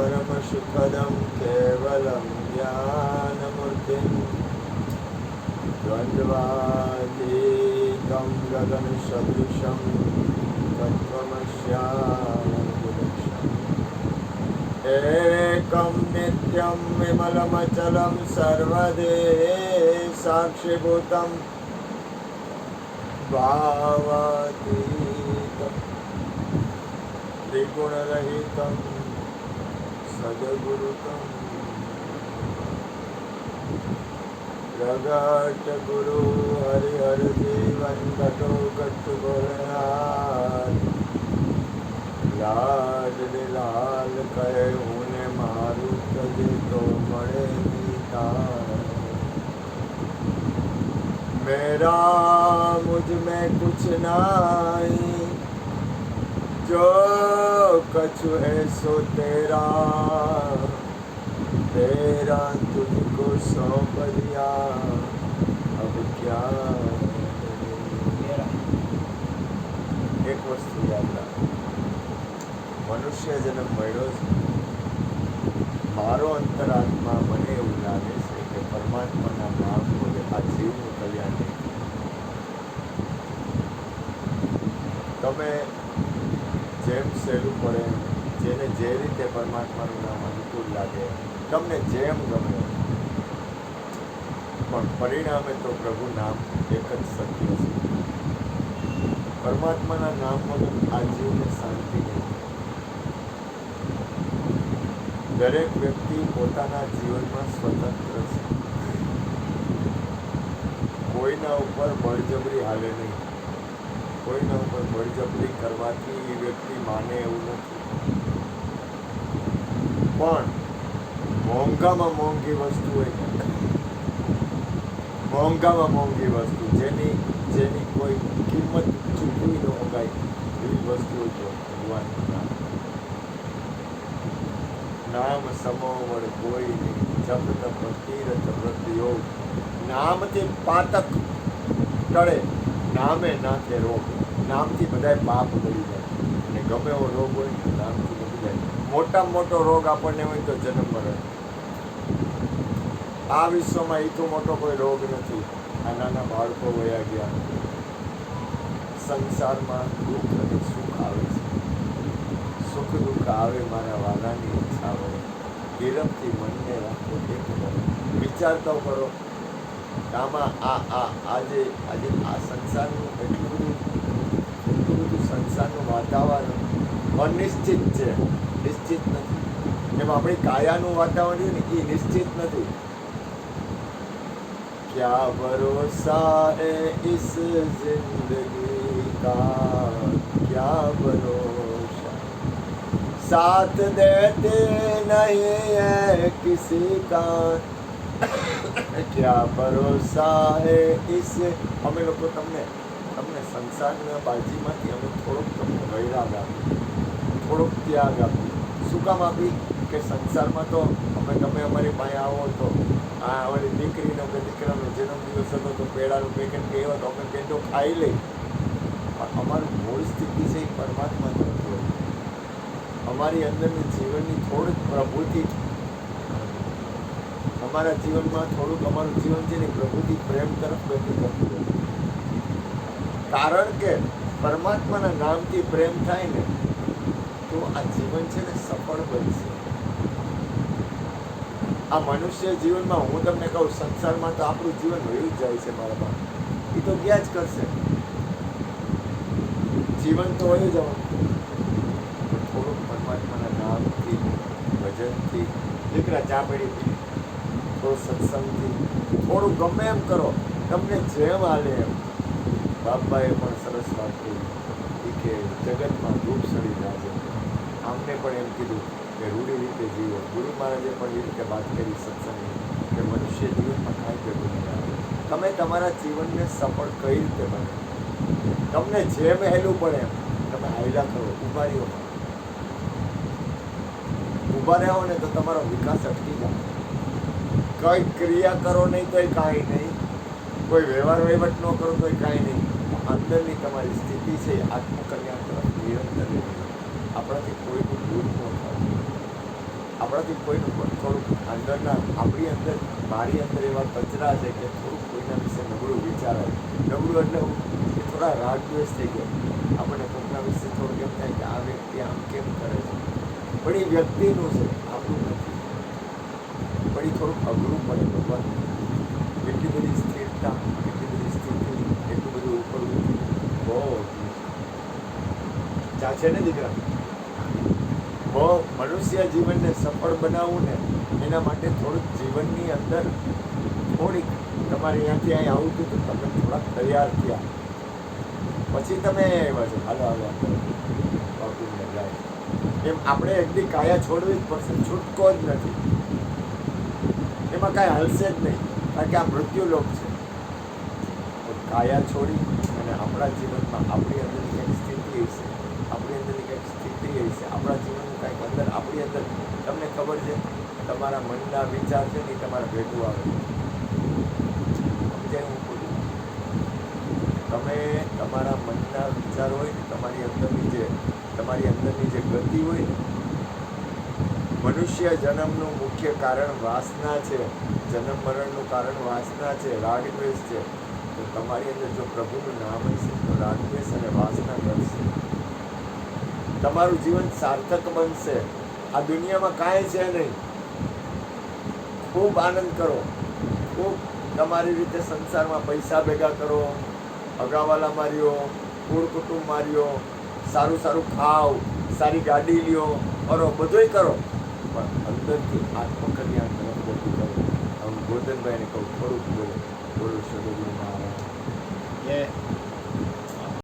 परमसुखदं केवलं ज्ञानमूर्तिं द्वन्द्वातीतं गगनसदृशं तत्त्वमस्यादिलक्ष्यम् एकं नित्यं विमलमचलं सर्वदेः साक्षिभूतं भावातीतं त्रिगुणरहितं सद्गुरुतं प्रगट गुरु हरिहर जीवन घटो घट बोलनार लाड लाल कहे उने मारू तजे तो मरे नीतार मेरा मुझ में कुछ नहीं जो कछु है सो तेरा तेरा तुझको सौंप दिया अब क्या एक वस्तु याद राख मनुष्य जन्म મળ્યો છે મારો અંતરાત્મા મને એવું લાગે છે કે પરમાત્માના નામ બોલે આ જીવનું કલ્યાણ નહીં તમે જેમ સહેલું પડે જેને જે રીતે પરમાત્માનું નામ અનુકૂળ લાગે તમને જેમ ગમે પણ પરિણામે તો પ્રભુ નામ એક જ સત્ય છે પરમાત્માના નામ વગર આ જીવને શાંતિ નહીં દરેક વ્યક્તિ પોતાના જીવનમાં સ્વતંત્ર છે કોઈના ઉપર બળજબરી હાલે નહીં કોઈના ઉપર બળજબરી કરવાથી એ વ્યક્તિ માને એવું નથી પણ મોંઘામાં મોંઘી વસ્તુ હોય મોંઘામાં મોંઘી વસ્તુ જેની કોઈ કિંમત ચૂકવી ન શકાય એવી વસ્તુ તો ભગવાનનું નામ સમોવડ કોઈ નહીં જપ તપ તીરથ વ્રત યોગ નામથી પાતક ટળે નામે નાથે રોગ નામથી બધાય પાપ ગળી જાય અને ગમે એવો રોગ હોય નામથી ગળી જાય મોટામાં મોટો રોગ આપણને હોય તો જન્મ મરણ આ વિશ્વમાં એટલો મોટો કોઈ રોગ નથી આ નાના બાળકો વયા ગયા સંસારમાં દુઃખ અને સુખ આવે છે સુખ દુઃખ આવે મારા વાલાની ઈચ્છા હોય ધીરમથી મનને રાખો એક વિચાર તો કરો આમાં આજે આ સંસારનું એટલું બધું સંસારનું વાતાવરણ અનિશ્ચિત છે નિશ્ચિત નથી એમ આપણી કાયાનું વાતાવરણ ને એ નિશ્ચિત નથી क्या भरोसा है इस जिंदगी का क्या भरोसा साथ देते नहीं है किसी का क्या भरोसा है इस અમે લોકો તમને સંસારના બાજીમાંથી અમે થોડોક તમને વૈરાગ આપ્યું થોડોક ત્યાગ આપ્યું શું કામ આપી કે સંસારમાં તો અમે તમે અમારી પાસે આવો તો આ અમારી દીકરીનો કે દીકરાનો જન્મદિવસ હતો તો પેડાનું પેકેટ કહેવો તો અમે પેટો ખાઈ લઈ પણ અમારું મૂળ સ્થિતિ છે એ પરમાત્મા તરફ હોય અમારી અંદરની જીવનની થોડીક પ્રભુથી અમારા જીવનમાં થોડુંક અમારું જીવન છે ને પ્રભુથી પ્રેમ તરફ ગતિ કરતું હોય કારણ કે પરમાત્માના નામથી પ્રેમ થાય ને તો આ જીવન છે ને સફળ બનશે આ મનુષ્ય જીવનમાં હું તમને કહું સંસારમાં તો આપણું જીવન વયું જ જાય છે મારા બાપ એ તો ગયા જ કરશે જીવન તો વયું જવાનું થોડુંક પરમાત્માના નામથી ભજનથી દીકરા ચા પડી પી થોડું સત્સંગથી થોડું ગમે એમ કરો તમને જેમ હાલે એમ બાપાએ પણ સરસ વાત કરી કે જગતમાં દુઃખ સડી જાય આમને પણ એમ કીધું કે રૂઢી રીતે જીવો ગુરુ મહારાજે પણ એ રીતે વાત કરી સત્સંગની કે મનુષ્ય જીવનમાં કાંઈ ભેગું નહીં આવે તમે તમારા જીવનને સફળ કઈ રીતે બને તમને જેમ હેલું પડે એમ તમે હાયલા કરો ઊભા રહ્યો ઊભા રહો ને તો તમારો વિકાસ અટકી જાય કઈ ક્રિયા કરો નહીં તોય કાંઈ નહીં કોઈ વ્યવહાર વહીવટ ન કરો તોય કાંઈ નહીં અંદરની તમારી સ્થિતિ છે આત્મકલ્યાણ તરફ નિરંતર આપણાથી કોઈ પણ દૂર ન થાય આપણાથી કોઈનું પણ થોડુંક અંદરના આપણી અંદર મારી અંદર એવા કચરા છે કે થોડુંક કોઈના વિશે નબળું વિચારાય. નબળું એટલે કે થોડા રાગ દ્વેષ થઈ ગયો. આપણને કોઈના વિશે થોડુંક એમ થાય કે આ વ્યક્તિ આમ કેમ કરે છે, પણ એ વ્યક્તિનું છે, આપણું નથી. પણ એ થોડુંક અઘરું પડે ભગવાન. એટલી બધી સ્થિરતા, એટલી બધી સ્થિતિ, એટલું બધું ઉપર બહુ ચા છે ને દીકરા, બહુ મનુષ્ય જીવનને સફળ બનાવવું ને એના માટે થોડુંક જીવનની અંદર થોડીક તમારે અહીંયાથી અહીં આવતું તો તમે થોડાક તૈયાર થયા પછી તમે આવ્યા છો. હાલો હાલો બાપુને જાય એમ આપણે એકદી કાયા છોડવી જ પડશે, છૂટકો જ નથી. એમાં કાંઈ હાલશે જ નહીં, કારણ કે આ મૃત્યુલોક છે. તો કાયા છોડી અને આપણા જીવનમાં આપણી અંદરની કંઈક સ્થિતિ હશે, આપણી અંદરની કંઈક સ્થિતિ હશે, આપણા જીવનનું કંઈક અંદર આપણી અંદર તમને ખબર છે તમારા મનના વિચાર છે ને એ તમારા ભેગું આવે. સમજાય હું બોલું? તમે તમારા મનના વિચાર હોય ને તમારી અંદરની જે ગતિ હોય ને, મનુષ્ય જન્મનું મુખ્ય કારણ વાસના છે, જન્મ મરણનું કારણ વાસના છે, રાગ દ્વેષ છે. તો તમારી અંદર જો પ્રભુનું નામ હશે તો રાગ દ્વેષ અને વાસના કરશે. તમારું જીવન સાર્થક બનશે. આ દુનિયામાં કાંઈ છે નહીં. ખૂબ આનંદ કરો, ખૂબ તમારી રીતે સંસારમાં પૈસા ભેગા કરો, અગાવાલા માર્યો, કુળ કુટુંબ માર્યો, સારું સારું ખાઓ, સારી ગાડી લ્યો, કરો, બધુંય કરો, પણ અંદરથી આત્મકલ્યાણ તરફ ગતિ કરો. હું ગોરધનભાઈને કહું થોડુંક બોલો, બોલો સદગુરુ મહારાજ.